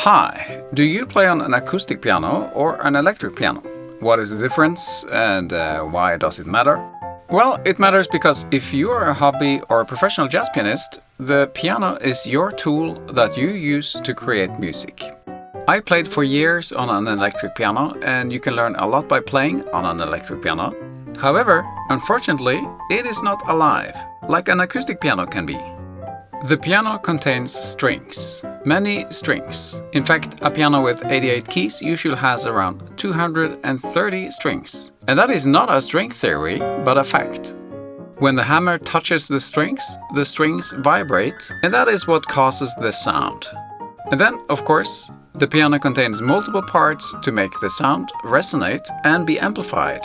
Hi, do you play on an acoustic piano or an electric piano? What is the difference and why does it matter? Well, it matters because if you are a hobby or a professional jazz pianist, the piano is your tool that you use to create music. I played for years on an electric piano, and you can learn a lot by playing on an electric piano. However, unfortunately, it is not alive, like an acoustic piano can be. The piano contains strings, many strings. In fact, a piano with 88 keys usually has around 230 strings. And that is not a string theory, but a fact. When the hammer touches the strings vibrate, and that is what causes the sound. And then, of course, the piano contains multiple parts to make the sound resonate and be amplified.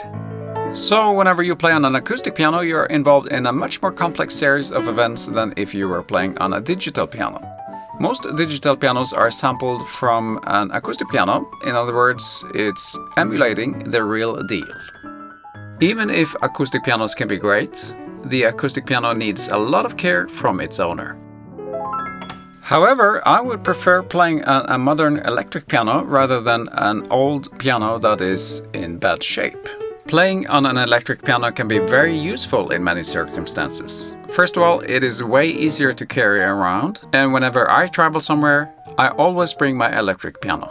So whenever you play on an acoustic piano, you're involved in a much more complex series of events than if you were playing on a digital piano. Most digital pianos are sampled from an acoustic piano. In other words, it's emulating the real deal. Even if acoustic pianos can be great, the acoustic piano needs a lot of care from its owner. However, I would prefer playing a modern electric piano rather than an old piano that is in bad shape. Playing on an electric piano can be very useful in many circumstances. First of all, it is way easier to carry around, and whenever I travel somewhere, I always bring my electric piano.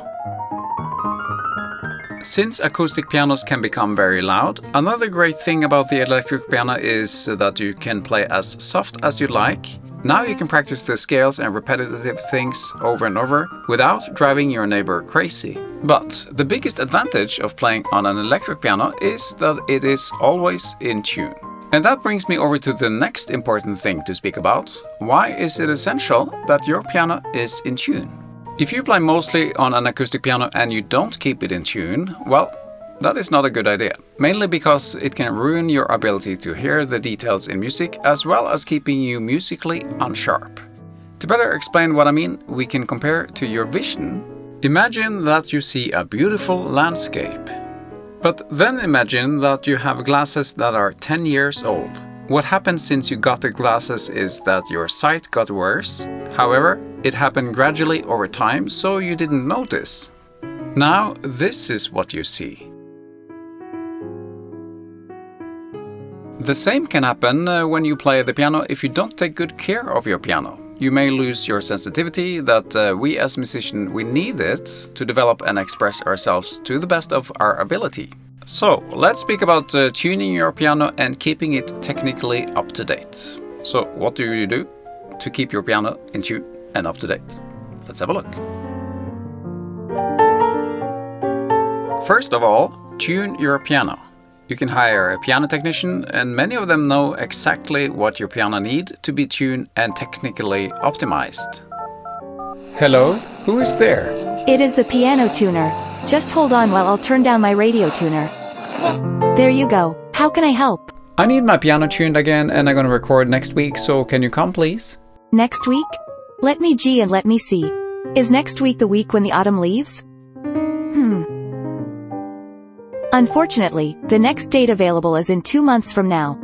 Since acoustic pianos can become very loud, another great thing about the electric piano is that you can play as soft as you like. Now you can practice the scales and repetitive things over and over without driving your neighbor crazy. But the biggest advantage of playing on an electric piano is that it is always in tune. And that brings me over to the next important thing to speak about. Why is it essential that your piano is in tune? If you play mostly on an acoustic piano and you don't keep it in tune, well, that is not a good idea, mainly because it can ruin your ability to hear the details in music as well as keeping you musically unsharp. To better explain what I mean, we can compare to your vision. Imagine that you see a beautiful landscape. But then imagine that you have glasses that are 10 years old. What happened since you got the glasses is that your sight got worse. However, it happened gradually over time, so you didn't notice. Now, this is what you see. The same can happen when you play the piano if you don't take good care of your piano. You may lose your sensitivity that we as musicians, we need it to develop and express ourselves to the best of our ability. So, let's speak about tuning your piano and keeping it technically up to date. So, what do you do to keep your piano in tune and up to date? Let's have a look. First of all, tune your piano. You can hire a piano technician, and many of them know exactly what your piano needs to be tuned and technically optimized. Hello, who is there? It is the piano tuner. Just hold on while I'll turn down my radio tuner. There you go. How can I help? I need my piano tuned again, and I'm gonna record next week, so can you come please? Next week? Let me see. Is next week the week when the autumn leaves? Unfortunately, the next date available is in 2 months from now.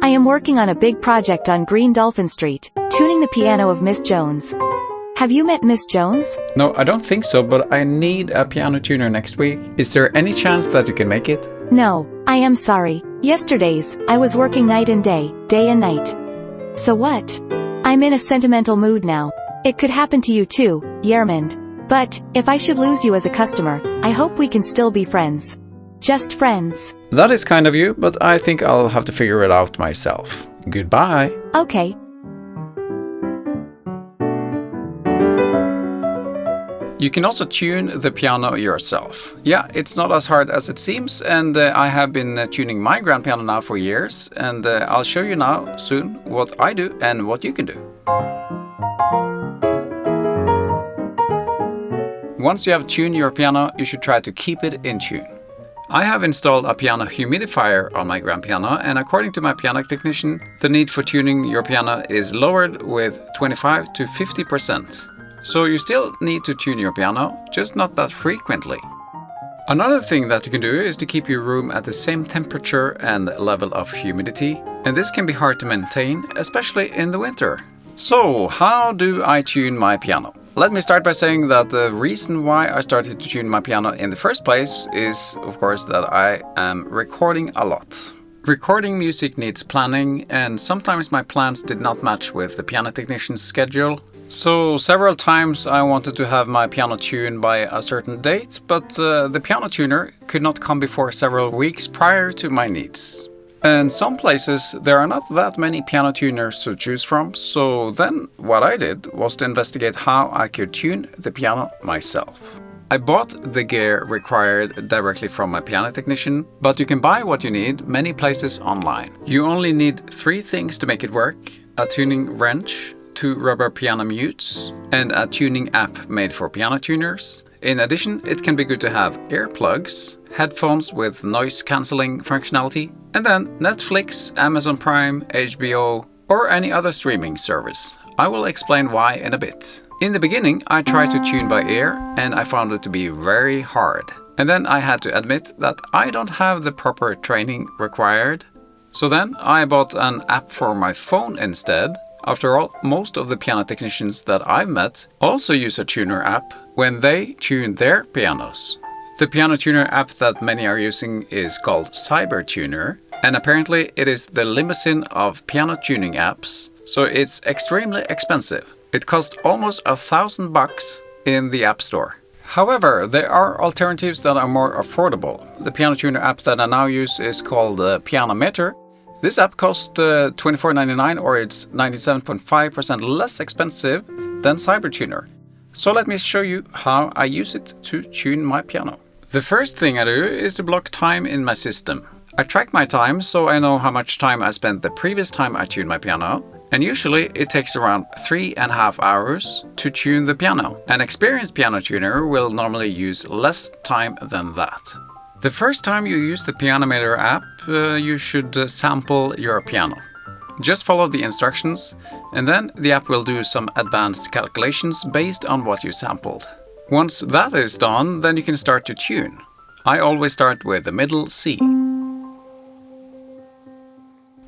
I am working on a big project on Green Dolphin Street, tuning the piano of Miss Jones. Have you met Miss Jones? No, I don't think so, but I need a piano tuner next week. Is there any chance that you can make it? No, I am sorry. Yesterdays, I was working night and day and night. So what? I'm in a sentimental mood now. It could happen to you too, Gjermund. But, if I should lose you as a customer, I hope we can still be friends. Just friends. That is kind of you, but I think I'll have to figure it out myself. Goodbye. Okay. You can also tune the piano yourself. Yeah, it's not as hard as it seems, and I have been tuning my grand piano now for years, and I'll show you now soon what I do and what you can do. Once you have tuned your piano, you should try to keep it in tune. I have installed a piano humidifier on my grand piano, and according to my piano technician, the need for tuning your piano is lowered with 25 to 50%. So you still need to tune your piano, just not that frequently. Another thing that you can do is to keep your room at the same temperature and level of humidity, and this can be hard to maintain, especially in the winter. So, how do I tune my piano? let me start by saying that the reason why I started to tune my piano in the first place is, of course, that I am recording a lot. Recording music needs planning, and sometimes my plans did not match with the piano technician's schedule. So several times I wanted to have my piano tuned by a certain date, but the piano tuner could not come before several weeks prior to my needs. And some places there are not that many piano tuners to choose from, so then what I did was to investigate how I could tune the piano myself. I bought the gear required directly from my piano technician, but you can buy what you need many places online. You only need 3 things to make it work: a tuning wrench, 2 rubber piano mutes, and a tuning app made for piano tuners. In addition, it can be good to have earplugs, headphones with noise cancelling functionality, and then Netflix, Amazon Prime, HBO, or any other streaming service. I will explain why in a bit. In the beginning, I tried to tune by ear, and I found it to be very hard. And then I had to admit that I don't have the proper training required. So then I bought an app for my phone instead. After all, most of the piano technicians that I've met also use a tuner app when they tune their pianos. The PianoTuner app that many are using is called CyberTuner, and apparently it is the limousine of piano tuning apps, so it's extremely expensive. It costs almost $1,000 in the App Store. However, there are alternatives that are more affordable. The PianoTuner app that I now use is called PianoMeter. This app costs $24.99, or it's 97.5% less expensive than CyberTuner. So let me show you how I use it to tune my piano. The first thing I do is to block time in my system. I track my time so I know how much time I spent the previous time I tuned my piano. And usually it takes around 3.5 hours to tune the piano. An experienced piano tuner will normally use less time than that. The first time you use the PianoMeter app, you should sample your piano. Just follow the instructions, and then the app will do some advanced calculations based on what you sampled. Once that is done, then you can start to tune. I always start with the middle C.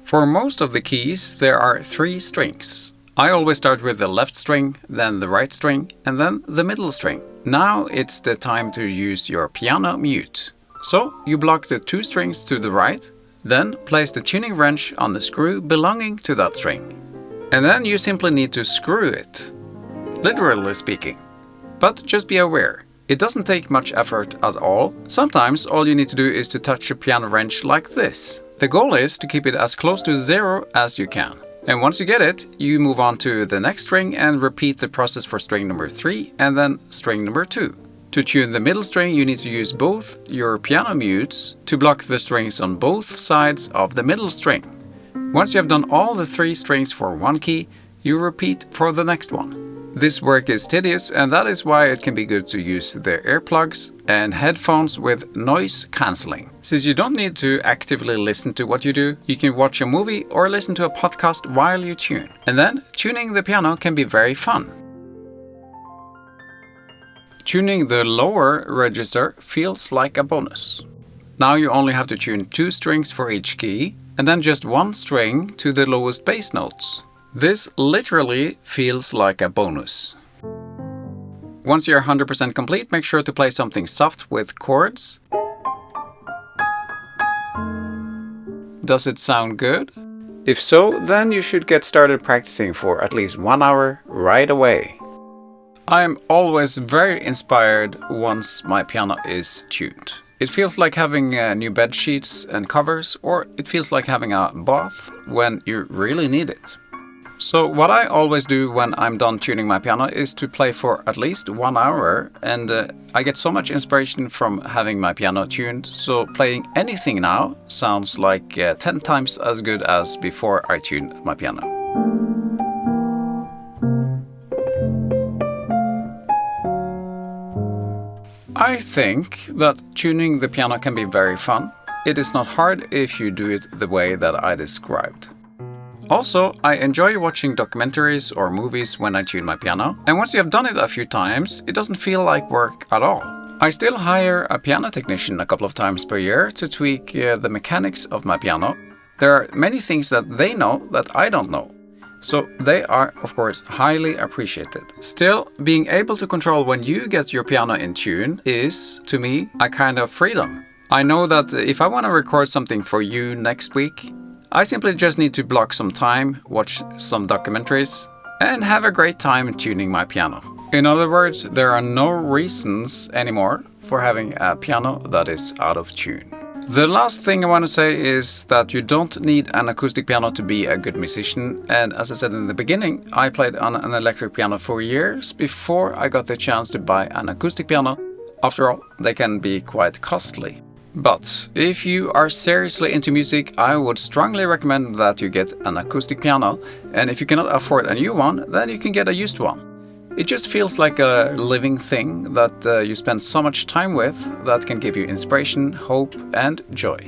For most of the keys, there are 3 strings. I always start with the left string, then the right string, and then the middle string. Now it's the time to use your piano mute. So you block the 2 strings to the right, then place the tuning wrench on the screw belonging to that string. And then you simply need to screw it, literally speaking. But just be aware, it doesn't take much effort at all. Sometimes all you need to do is to touch a piano wrench like this. The goal is to keep it as close to 0 as you can. And once you get it, you move on to the next string and repeat the process for string number 3 and then string number 2. To tune the middle string, you need to use both your piano mutes to block the strings on both sides of the middle string. Once you have done all the 3 strings for one key, you repeat for the next one. This work is tedious, and that is why it can be good to use the earplugs and headphones with noise cancelling. Since you don't need to actively listen to what you do, you can watch a movie or listen to a podcast while you tune. And then tuning the piano can be very fun. Tuning the lower register feels like a bonus. Now you only have to tune 2 strings for each key, and then just 1 string to the lowest bass notes. This literally feels like a bonus. Once you're 100% complete, make sure to play something soft with chords. Does it sound good? If so, then you should get started practicing for at least 1 hour right away. I am always very inspired once my piano is tuned. It feels like having new bed sheets and covers, or it feels like having a bath when you really need it. So what I always do when I'm done tuning my piano is to play for at least 1 hour, and I get so much inspiration from having my piano tuned, so playing anything now sounds like 10 times as good as before I tuned my piano. I think that tuning the piano can be very fun. It is not hard if you do it the way that I described. Also, I enjoy watching documentaries or movies when I tune my piano, and once you have done it a few times, it doesn't feel like work at all. I still hire a piano technician a couple of times per year to tweak the mechanics of my piano. There are many things that they know that I don't know. So they are, of course, highly appreciated. Still, being able to control when you get your piano in tune is, to me, a kind of freedom. I know that if I want to record something for you next week, I simply just need to block some time, watch some documentaries, and have a great time tuning my piano. In other words, there are no reasons anymore for having a piano that is out of tune. The last thing I want to say is that you don't need an acoustic piano to be a good musician, and as I said in the beginning, I played on an electric piano for years before I got the chance to buy an acoustic piano. After all, they can be quite costly. But if you are seriously into music, I would strongly recommend that you get an acoustic piano, and if you cannot afford a new one, then you can get a used one. It just feels like a living thing that you spend so much time with that can give you inspiration, hope, and joy.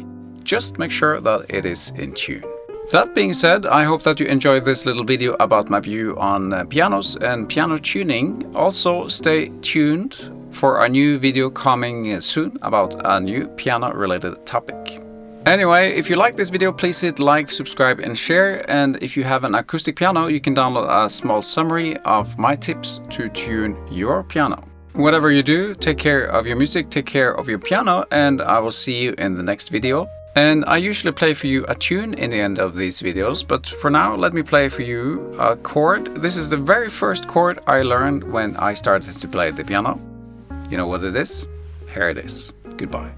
Just make sure that it is in tune. That being said, I hope that you enjoyed this little video about my view on pianos and piano tuning. Also, stay tuned for a new video coming soon about a new piano-related topic. Anyway, if you like this video, please hit like, subscribe and share. And if you have an acoustic piano, you can download a small summary of my tips to tune your piano. Whatever you do, take care of your music, take care of your piano, and I will see you in the next video. And I usually play for you a tune in the end of these videos, but for now, let me play for you a chord. This is the very first chord I learned when I started to play the piano. You know what it is? Here it is. Goodbye.